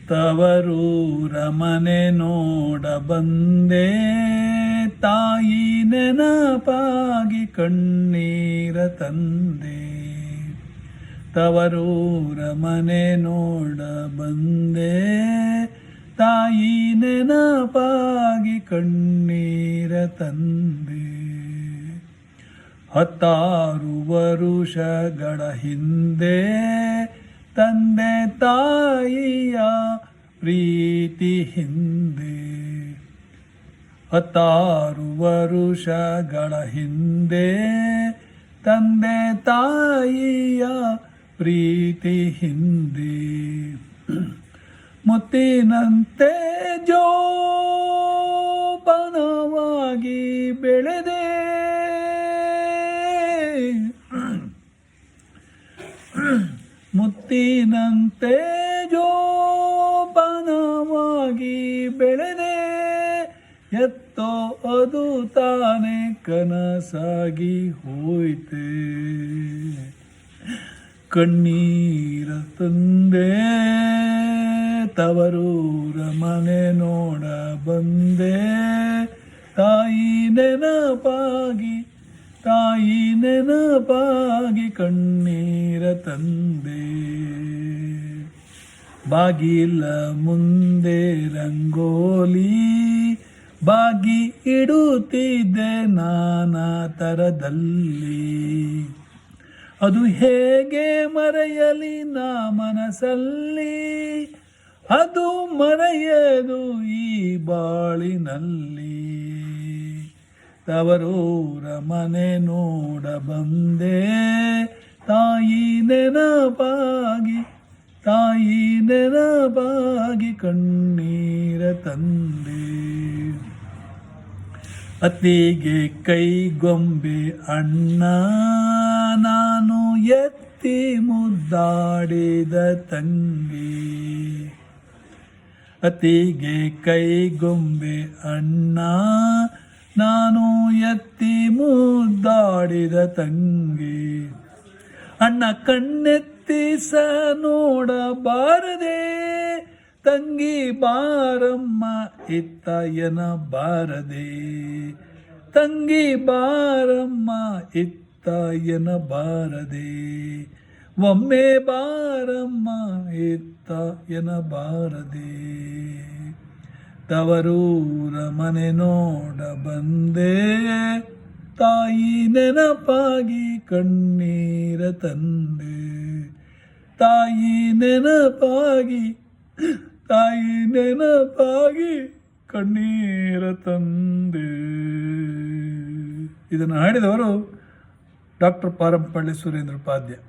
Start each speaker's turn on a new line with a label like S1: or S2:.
S1: ತವರೂರ ಮನೆ ನೋಡ ಬಂದೆ, ತಾಯಿ ನೆನಪಾಗಿ ಕಣ್ಣೀರ ತಂದೆ. ತವರೂರ ಮನೆ ನೋಡ ಬಂದೆ, ತಾಯಿ ನೆನಪಾಗಿ ಕಣ್ಣೀರ ತಂದೆ. 16 ವರುಷಗಳ ಹಿಂದೆ ತಂದೆ ತಾಯಿಯ ಪ್ರೀತಿ ಹಿಂದೆ. 16 ವರುಷಗಳ ಹಿಂದೆ ತಂದೆ ತಾಯಿಯ ಪ್ರೀತಿ ಹಿಂದೆ. ಮುತ್ತಿನಂತೆ ಜೋಪಾನವಾಗಿ ಬೆಳೆದೆ, ಮುತ್ತಿನಂತೆ ಜೋಪಾನವಾಗಿ ಬೆಳೆದೆ. ಎತ್ತೋ ಅದು ತಾನೇ ಕನಸಾಗಿ ಹೋಯ್ತೆ. ಕಣ್ಣೀರ ತಂದೆ, ತವರೂರ ಮನೆ ನೋಡ ಬಂದೆ, ತಾಯಿ ನೆನಪಾಗಿ, ತಾಯಿ ನೆನಪಾಗಿ ಕಣ್ಣೀರ ತಂದೆ. ಬಾಗಿಲ ಮುಂದೆ ರಂಗೋಲಿ ಬಾಗಿ ಇಡುತ್ತಿದ್ದೆ ನಾನಾ ಥರದಲ್ಲಿ. ಅದು ಹೇಗೆ ಮರೆಯಲಿ ನಾ ಮನಸ್ಸಲ್ಲಿ, ಅದು ಮರೆಯದು ಈ ಬಾಳಿನಲ್ಲಿ. ತವರೂರ ಮನೆ ನೋಡ ಬಂದೆ, ತಾಯಿ ನೆನಪಾಗಿ, ತಾಯಿ ನೆನಪಾಗಿ ಕಣ್ಣೀರ ತಂದೆ. ಅತ್ತಿಗೆ ಕೈಗೊಂಬೆ ಅಣ್ಣ, ನಾನು ಎತ್ತಿ ಮುದ್ದಾಡಿದ ತಂಗಿ. ಅತ್ತಿಗೆ ಕೈಗೊಂಬೆ ಅಣ್ಣ, ನಾನು ಎತ್ತಿ ಮುದ್ದಾಡಿದ ತಂಗಿ. ಅಣ್ಣ ಕಣ್ಣೆತ್ತಿಸ ನೋಡಬಾರದೆ, ತಂಗಿ ಬಾರಮ್ಮ ಇತ್ತ ಎನ್ನಬಾರದೆ. ತಂಗಿ ಬಾರಮ್ಮ ಇತ್ತ ಎನ್ನಬಾರದೆ. ಒಮ್ಮೆ ಬಾರಮ್ಮ ಇತ್ತ ಎನ್ನಬಾರದೆ. ತವರೂರ ಮನೆ ನೋಡ ಬಂದೆ, ತಾಯಿ ನೆನಪಾಗಿ ಕಣ್ಣೀರ ತಂದೆ. ತಾಯಿ ನೆನಪಾಗಿ, ತಾಯಿ ನೆನಪಾಗಿ ಕಣ್ಣೀರ ತಂದೆ. ಇದನ್ನು ಹಾಡಿದವರು ಡಾಕ್ಟರ್ ಪಾರಂಪಳ್ಳಿ ಸುರೇಂದ್ರ ಉಪಾಧ್ಯಾಯ.